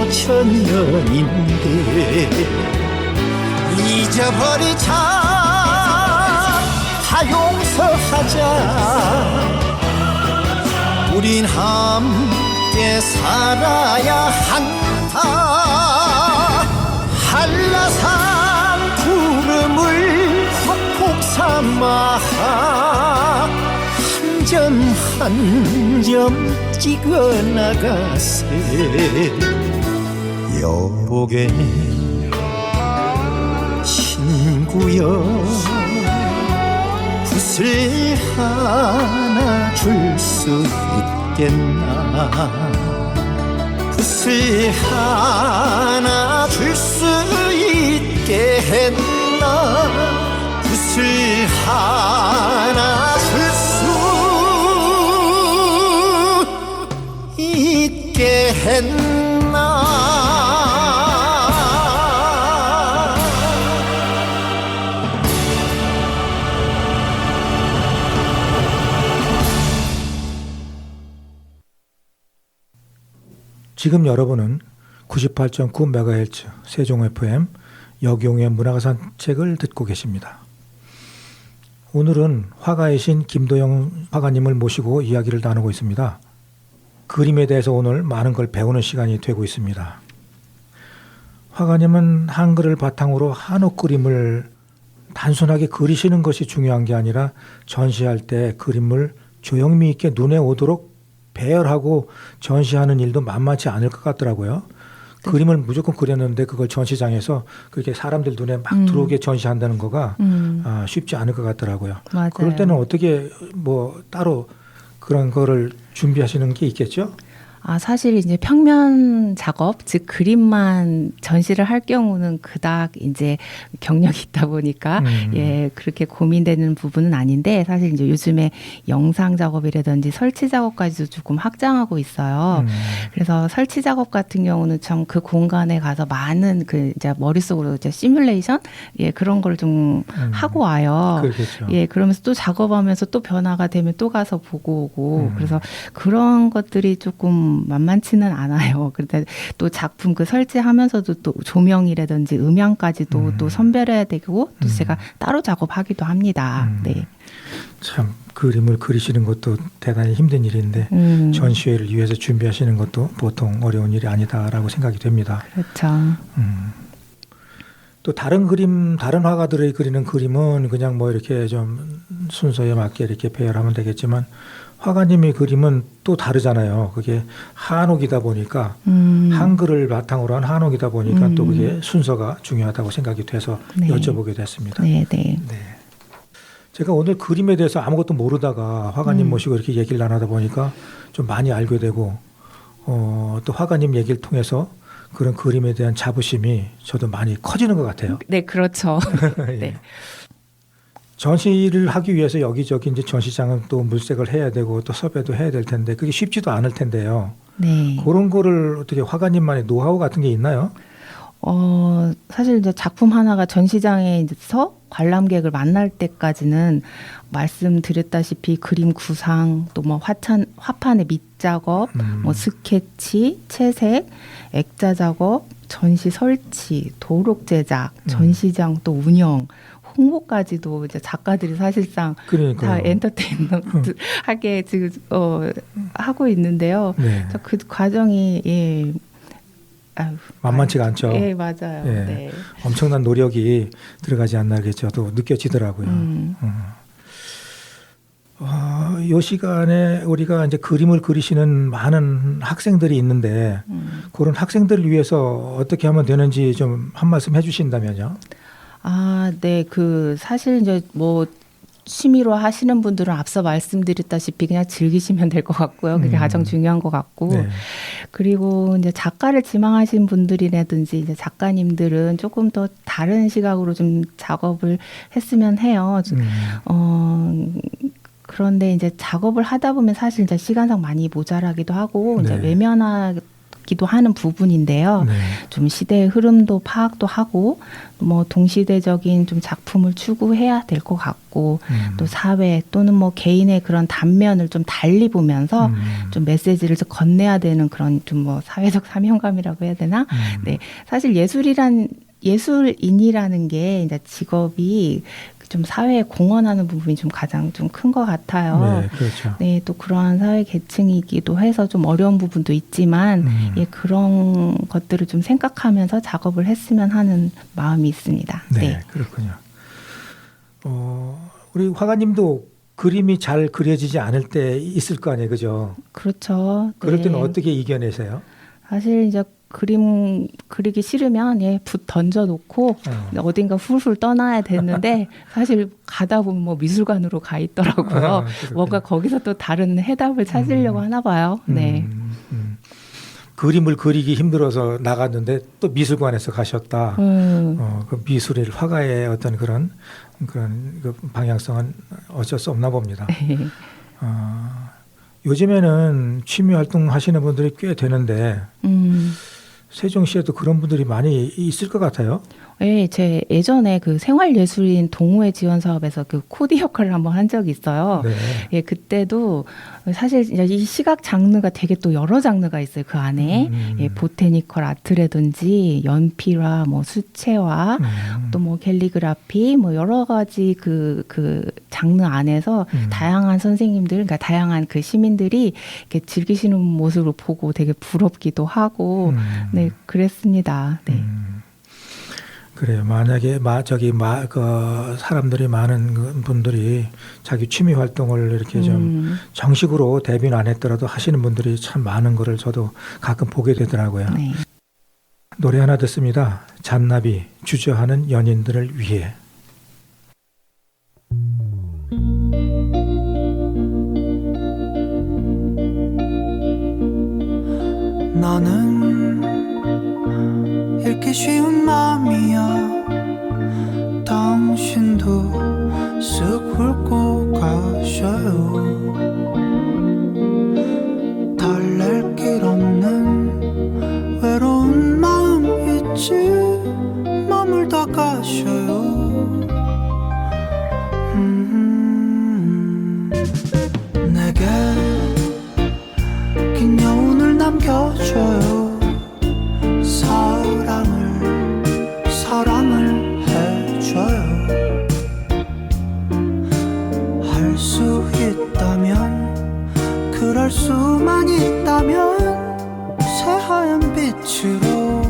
5000년인데 잊어버리자 다 용서하자 우린 함께 살아야 한다 한라산 구름을 퍽퍽 삼아 한 점 찍어 나가세 여보게 친구여 붓을 하나 줄 수 있겠나 붓을 하나 줄 수 있겠나 붓을 하나 줄 수 있겠나 지금 여러분은 98.9MHz 세종 FM 역용의 문화가 산책을 듣고 계십니다. 오늘은 화가의 신 김도영 화가님을 모시고 이야기를 나누고 있습니다. 그림에 대해서 오늘 많은 걸 배우는 시간이 되고 있습니다. 화가님은 한글을 바탕으로 한옥 그림을 단순하게 그리시는 것이 중요한 게 아니라 전시할 때 그림을 조형미 있게 눈에 오도록 배열하고 전시하는 일도 만만치 않을 것 같더라고요. 그림을 무조건 그렸는데 그걸 전시장에서 그렇게 사람들 눈에 막 들어오게 전시한다는 거가 쉽지 않을 것 같더라고요. 맞아요. 그럴 때는 어떻게 뭐 따로 그런 거를 준비하시는 게 있겠죠? 사실 이제 평면 작업, 즉 그림만 전시를 할 경우는 그닥 이제 경력이 있다 보니까 예, 그렇게 고민되는 부분은 아닌데 사실 이제 요즘에 영상 작업이라든지 설치 작업까지도 조금 확장하고 있어요. 그래서 설치 작업 같은 경우는 참 그 공간에 가서 많은 그 이제 머릿속으로 이제 시뮬레이션 예, 그런 걸 좀 하고 와요. 그렇겠죠. 예, 그러면서 또 작업하면서 또 변화가 되면 또 가서 보고 오고 그래서 그런 것들이 조금 만만치는 않아요. 그런데 또 작품 그 설치하면서도 또 조명이라든지 음향까지도 또 선별해야 되고 또 제가 따로 작업하기도 합니다. 네. 참 그림을 그리시는 것도 대단히 힘든 일인데 전시회를 위해서 준비하시는 것도 보통 어려운 일이 아니다라고 생각이 됩니다. 그렇죠. 또 다른 그림, 다른 화가들의 그리는 그림은 그냥 뭐 이렇게 좀 순서에 맞게 이렇게 배열하면 되겠지만 화가님의 그림은 또 다르잖아요. 그게 한옥이다 보니까 한글을 바탕으로 한 한옥이다 보니까 또 그게 순서가 중요하다고 생각이 돼서 네. 여쭤보게 됐습니다. 네, 네. 네. 제가 오늘 그림에 대해서 아무것도 모르다가 화가님 모시고 이렇게 얘기를 나누다 보니까 좀 많이 알게 되고 또 화가님 얘기를 통해서 그런 그림에 대한 자부심이 저도 많이 커지는 것 같아요. 네, 그렇죠. 예. 네. 전시를 하기 위해서 여기저기 이제 전시장은 또 물색을 해야 되고 또 섭외도 해야 될 텐데 그게 쉽지도 않을 텐데요. 네. 그런 거를 어떻게 화가님만의 노하우 같은 게 있나요? 사실 이제 작품 하나가 전시장에서 관람객을 만날 때까지는 말씀드렸다시피 그림 구상, 또 뭐 화판의 밑작업, 뭐 스케치, 채색, 액자 작업, 전시 설치, 도록 제작, 전시장 또 운영, 홍보까지도 이제 작가들이 사실상 그러니까요. 다 엔터테인먼트 하게 지금 하고 있는데요. 네. 그 과정이 만만치가 않죠. 예, 맞아요. 예. 네. 엄청난 노력이 들어가지 않나 이렇게 저도 느껴지더라고요. 이 시간에 우리가 이제 그림을 그리시는 많은 학생들이 있는데 그런 학생들을 위해서 어떻게 하면 되는지 좀 한 말씀 해주신다면요. 네. 사실 이제 뭐 취미로 하시는 분들은 앞서 말씀드렸다시피 그냥 즐기시면 될 것 같고요. 그게 가장 중요한 것 같고. 네. 그리고 이제 작가를 지망하신 분들이라든지 이제 작가님들은 조금 더 다른 시각으로 좀 작업을 했으면 해요. 그런데 이제 작업을 하다 보면 사실 이제 시간상 많이 모자라기도 하고 이제 네. 외면하기도 하는 부분인데요. 네. 좀 시대의 흐름도 파악도 하고 뭐 동시대적인 좀 작품을 추구해야 될 것 같고 또 사회 또는 뭐 개인의 그런 단면을 좀 달리 보면서 좀 메시지를 좀 건네야 되는 그런 좀 뭐 사회적 사명감이라고 해야 되나? 네. 사실 예술인이라는 게 이제 직업이 좀 사회에 공헌하는 부분이 좀 가장 좀 큰 것 같아요. 네, 그렇죠. 네, 또 그러한 사회 계층이기도 해서 좀 어려운 부분도 있지만 예, 그런 것들을 좀 생각하면서 작업을 했으면 하는 마음이 있습니다. 네, 네. 그렇군요. 우리 화가님도 그림이 잘 그려지지 않을 때 있을 거 아니에요, 그죠? 그렇죠. 그럴 때는 네. 어떻게 이겨내세요? 사실 이제 그림 그리기 싫으면 붓 던져놓고 어딘가 훌훌 떠나야 되는데 사실 가다 보면 뭐 미술관으로 가 있더라고요. 그렇군요. 뭔가 거기서 또 다른 해답을 찾으려고 하나 봐요. 네. 그림을 그리기 힘들어서 나갔는데 또 미술관에서 가셨다. 그 미술의 화가의 어떤 그런 그 방향성은 어쩔 수 없나 봅니다. 요즘에는 취미 활동 하시는 분들이 꽤 되는데 세종시에도 그런 분들이 많이 있을 것 같아요. 네, 제 예전에 그 생활예술인 동호회 지원 사업에서 그 코디 역할을 한번 한 적이 있어요. 네. 예, 그때도 사실 이제 이 시각 장르가 되게 또 여러 장르가 있어요. 그 안에 예, 보테니컬 아트라든지 연필화, 뭐 수채화, 또 뭐 캘리그라피, 뭐 여러 가지 그 장르 안에서 다양한 선생님들, 그러니까 다양한 그 시민들이 이렇게 즐기시는 모습을 보고 되게 부럽기도 하고, 네, 그랬습니다. 네. 그래요. 만약에 사람들이 많은 분들이 자기 취미 활동을 이렇게 좀 정식으로 데뷔는 안 했더라도 하시는 분들이 참 많은 거를 저도 가끔 보게 되더라고요. 네. 노래 하나 듣습니다. 잔나비 주저하는 연인들을 위해. 나는 읽기 쉬운 마음이야. 당신도 쓱 훑고 가셔요. 달랠 길 없는 외로운 마음 있지. 머물다 가셔요. 내게 긴 여운을 남겨줘요. 사랑을 해줘요. 할 수 있다면, 그럴 수만 있다면 새하얀 빛으로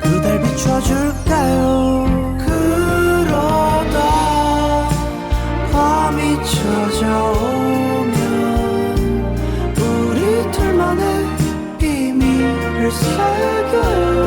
그댈 비춰줄게요. 그러다 밤이 찾아오면 우리 둘만의 비밀을 새겨요.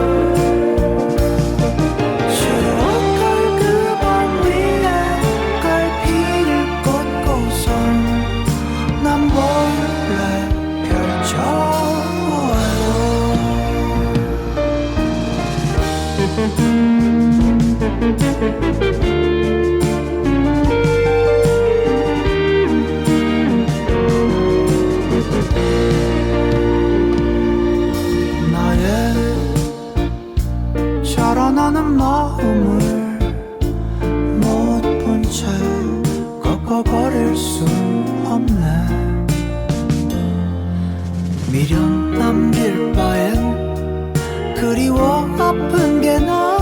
미련 남길 바엔 그리워 아픈 게 나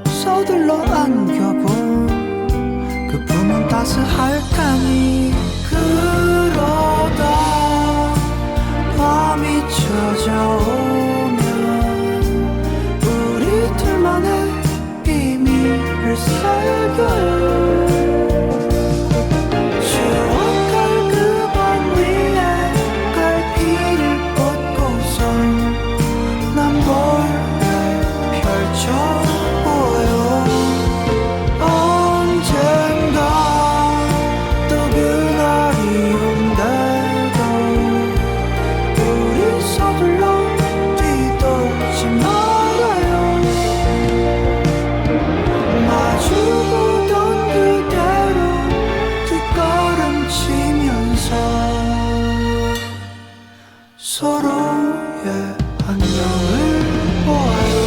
서둘러 안겨본 그 품은 따스할 테니 그러다 밤이 찾아오면 우리 둘만의 비밀을 새겨요 추억할 그 밤 위에 갈피를 뻗고선 난 뭘 펼쳐보아요 언젠가 또 그날이 온대도 우리 서둘러 뒤돌지 말아요 마주보던 그대로 뒷걸음치면서 서로의 안녕을 보아요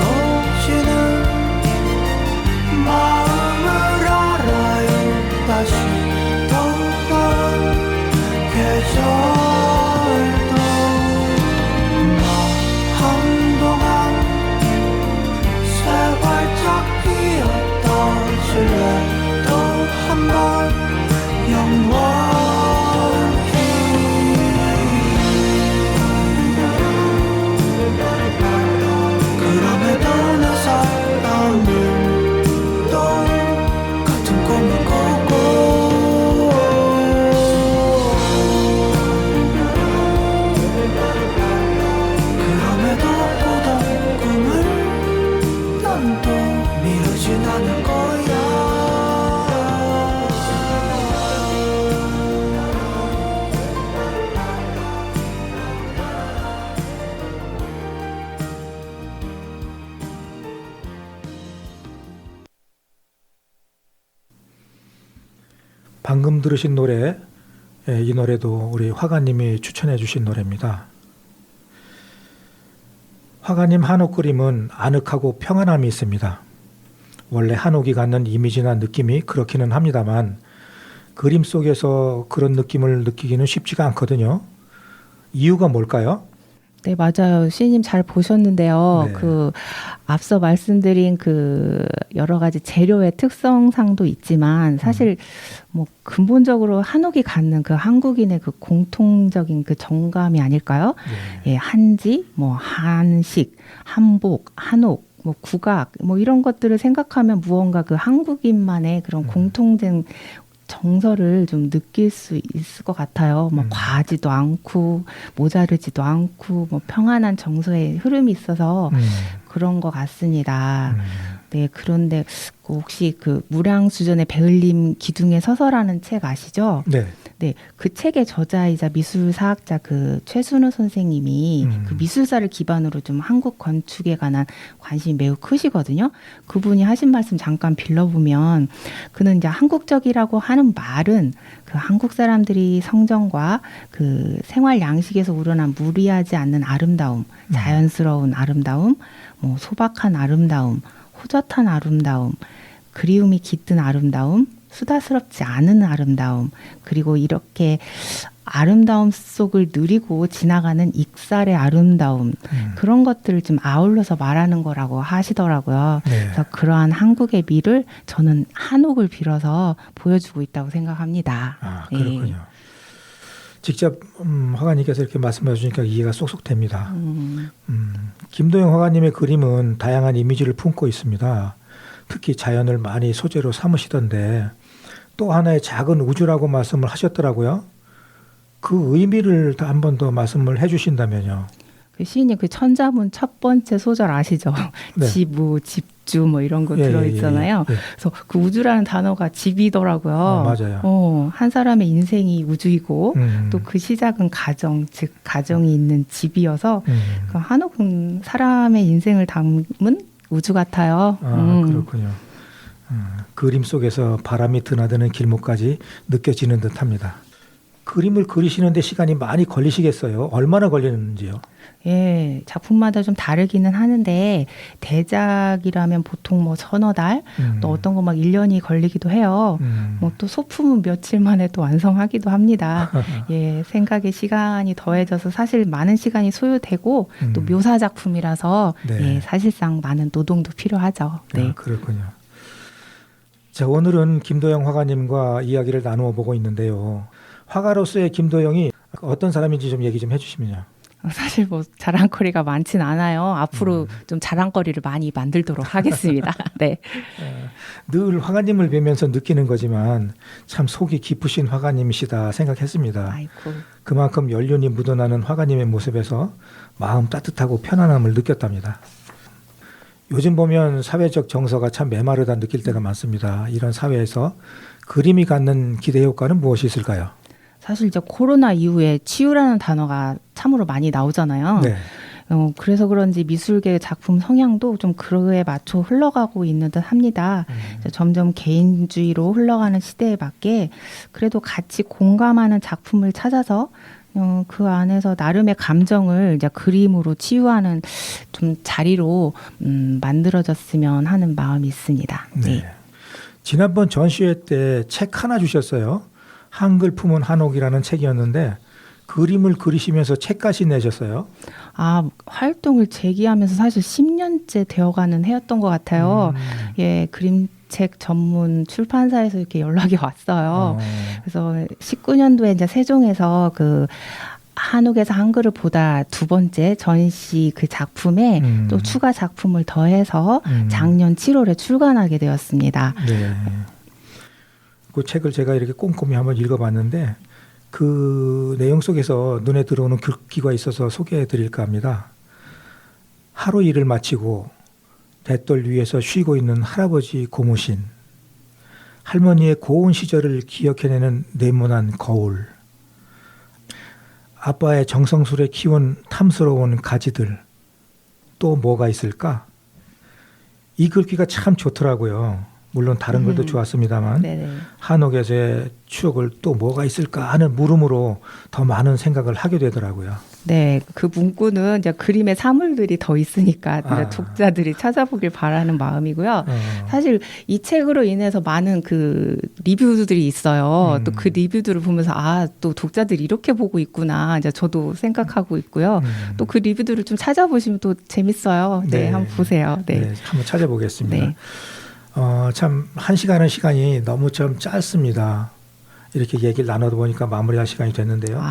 오지는 마음을 알아요 다시 돌아온 계절도 나 한동안 새활짝 피었던 실내도 한번 영원히 그럼에도 내 사랑은 또 같은 꿈을 꾸고 그럼에도 꾸던 꿈을 난 또 미루진 않을 거야 방금 들으신 노래, 이 노래도 우리 화가님이 추천해 주신 노래입니다. 화가님 한옥 그림은 아늑하고 평안함이 있습니다. 원래 한옥이 갖는 이미지나 느낌이 그렇기는 합니다만 그림 속에서 그런 느낌을 느끼기는 쉽지가 않거든요. 이유가 뭘까요? 네, 맞아요. 시인님 잘 보셨는데요. 네. 그 앞서 말씀드린 그 여러 가지 재료의 특성상도 있지만 사실 뭐 근본적으로 한옥이 갖는 그 한국인의 그 공통적인 그 정감이 아닐까요? 네. 예, 한지, 뭐 한식, 한복, 한옥, 뭐 국악, 뭐 이런 것들을 생각하면 무언가 그 한국인만의 그런 공통된 정서를 좀 느낄 수 있을 것 같아요. 뭐 과하지도 않고 모자르지도 않고 뭐 평안한 정서의 흐름이 있어서 그런 것 같습니다. 네, 그런데 혹시 그 무량수전의 배을림 기둥에 서서라는 책 아시죠? 네. 네, 그 책의 저자이자 미술사학자 그 최순우 선생님이 그 미술사를 기반으로 좀 한국 건축에 관한 관심이 매우 크시거든요. 그분이 하신 말씀 잠깐 빌려보면 그는 이제 한국적이라고 하는 말은 그 한국 사람들이 성정과 그 생활 양식에서 우러난 무리하지 않는 아름다움, 자연스러운 아름다움, 뭐 소박한 아름다움, 호젓한 아름다움, 그리움이 깃든 아름다움, 수다스럽지 않은 아름다움, 그리고 이렇게 아름다움 속을 누리고 지나가는 익살의 아름다움, 그런 것들을 좀 아울러서 말하는 거라고 하시더라고요. 네. 그래서 그러한 한국의 미를 저는 한옥을 빌어서 보여주고 있다고 생각합니다. 아, 그렇군요. 직접 화가님께서 이렇게 말씀해 주시니까 이해가 쏙쏙 됩니다. 김도영 화가님의 그림은 다양한 이미지를 품고 있습니다. 특히 자연을 많이 소재로 삼으시던데 또 하나의 작은 우주라고 말씀을 하셨더라고요. 그 의미를 한 번 더 말씀을 해주신다면요. 그 시인님 그 천자문 첫 번째 소절 아시죠? 네. 지부, 집도, 집주 뭐 이런 거 예, 들어있잖아요. 예, 예. 그래서 그 우주라는 단어가 집이더라고요. 맞아요. 한 사람의 인생이 우주이고 음. 또 그 시작은 가정, 즉 가정이 있는 집이어서 그 한옥은 사람의 인생을 담은 우주 같아요. 그렇군요. 그림 속에서 바람이 드나드는 길목까지 느껴지는 듯합니다. 그림을 그리시는데 시간이 많이 걸리시겠어요? 얼마나 걸리는지요? 예, 작품마다 좀 다르기는 하는데 대작이라면 보통 뭐 서너 달, 또 어떤 거 막 1년이 걸리기도 해요. 뭐 또 소품은 며칠 만에 또 완성하기도 합니다. 예, 생각에 시간이 더해져서 사실 많은 시간이 소요되고 또 묘사 작품이라서 네. 예, 사실상 많은 노동도 필요하죠. 네. 아, 그렇군요. 자, 오늘은 김도영 화가님과 이야기를 나누어 보고 있는데요. 화가로서의 김도영이 어떤 사람인지 좀 얘기 좀 해주시면요. 사실 뭐 자랑거리가 많진 않아요. 앞으로 좀 자랑거리를 많이 만들도록 하겠습니다. 네. 늘 화가님을 뵈면서 느끼는 거지만 참 속이 깊으신 화가님이시다 생각했습니다. 아이고. 그만큼 연륜이 묻어나는 화가님의 모습에서 마음 따뜻하고 편안함을 느꼈답니다. 요즘 보면 사회적 정서가 참 메마르다 느낄 때가 많습니다. 이런 사회에서 그림이 갖는 기대 효과는 무엇이 있을까요? 사실 이제 코로나 이후에 치유라는 단어가 참으로 많이 나오잖아요. 네. 그래서 그런지 미술계 작품 성향도 좀 그에 맞춰 흘러가고 있는 듯 합니다. 점점 개인주의로 흘러가는 시대에 맞게 그래도 같이 공감하는 작품을 찾아서 그 안에서 나름의 감정을 이제 그림으로 치유하는 좀 자리로 만들어졌으면 하는 마음이 있습니다. 네. 지난번 전시회 때 책 하나 주셨어요. 한글 품은 한옥이라는 책이었는데 그림을 그리시면서 책까지 내셨어요. 아, 활동을 재기하면서 사실 10년째 되어가는 해였던 것 같아요. 예, 그림책 전문 출판사에서 이렇게 연락이 왔어요. 그래서 19년도에 이제 세종에서 그 한옥에서 한글을 보다 두 번째 전시 그 작품에 또 추가 작품을 더해서 작년 7월에 출간하게 되었습니다. 네. 그 책을 제가 이렇게 꼼꼼히 한번 읽어봤는데 그 내용 속에서 눈에 들어오는 글귀가 있어서 소개해 드릴까 합니다. 하루 일을 마치고 대돌 위에서 쉬고 있는 할아버지 고무신, 할머니의 고운 시절을 기억해내는 네모난 거울, 아빠의 정성스레 키운 탐스러운 가지들, 또 뭐가 있을까? 이 글귀가 참 좋더라고요. 물론 다른 글도 좋았습니다만 네네. 한옥에서의 추억을 또 뭐가 있을까 하는 물음으로 더 많은 생각을 하게 되더라고요. 네, 그 문구는 이제 그림의 사물들이 더 있으니까 이제 독자들이 찾아보길 바라는 마음이고요. 사실 이 책으로 인해서 많은 그 리뷰들이 있어요. 또 그 리뷰들을 보면서 아, 또 독자들이 이렇게 보고 있구나. 이제 저도 생각하고 있고요. 또 그 리뷰들을 좀 찾아보시면 또 재밌어요. 네, 한번 보세요. 네, 네, 한번 찾아보겠습니다. 네. 참 1시간은 시간이 너무 좀 짧습니다. 이렇게 얘기를 나눠다 보니까 마무리할 시간이 됐는데요.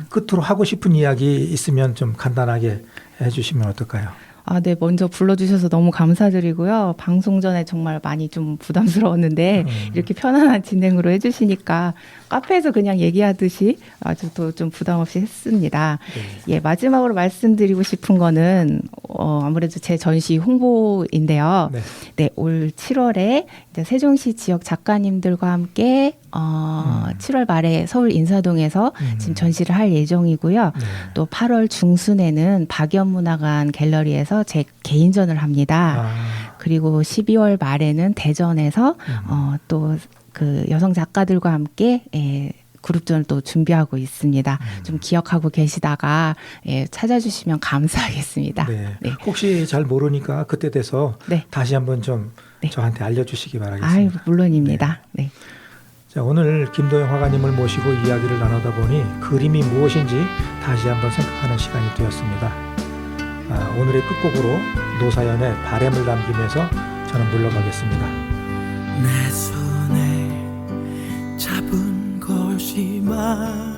끝으로 하고 싶은 이야기 있으면 좀 간단하게 해주시면 어떨까요? 아, 네. 먼저 불러주셔서 너무 감사드리고요. 방송 전에 정말 많이 좀 부담스러웠는데 이렇게 편안한 진행으로 해주시니까 카페에서 그냥 얘기하듯이 아주 또 좀 부담 없이 했습니다. 예, 마지막으로 말씀드리고 싶은 거는 아무래도 제 전시 홍보인데요. 네. 네, 올 7월에 이제 세종시 지역 작가님들과 함께 7월 말에 서울 인사동에서 지금 전시를 할 예정이고요. 또 8월 중순에는 박연문화관 갤러리에서 제 개인전을 합니다. 그리고 12월 말에는 대전에서 또 그 여성 작가들과 함께 그룹전을 또 준비하고 있습니다. 좀 기억하고 계시다가 찾아주시면 감사하겠습니다. 네. 네. 혹시 잘 모르니까 그때 돼서 네. 다시 한번 좀 네. 저한테 알려주시기 아유, 바라겠습니다. 물론입니다. 네. 자, 오늘 김도영 화가님을 모시고 이야기를 나누다 보니 그림이 무엇인지 다시 한번 생각하는 시간이 되었습니다. 오늘의 끝곡으로 노사연의 바램을 남기면서 저는 물러가겠습니다. 내 손에 잡은 것이 말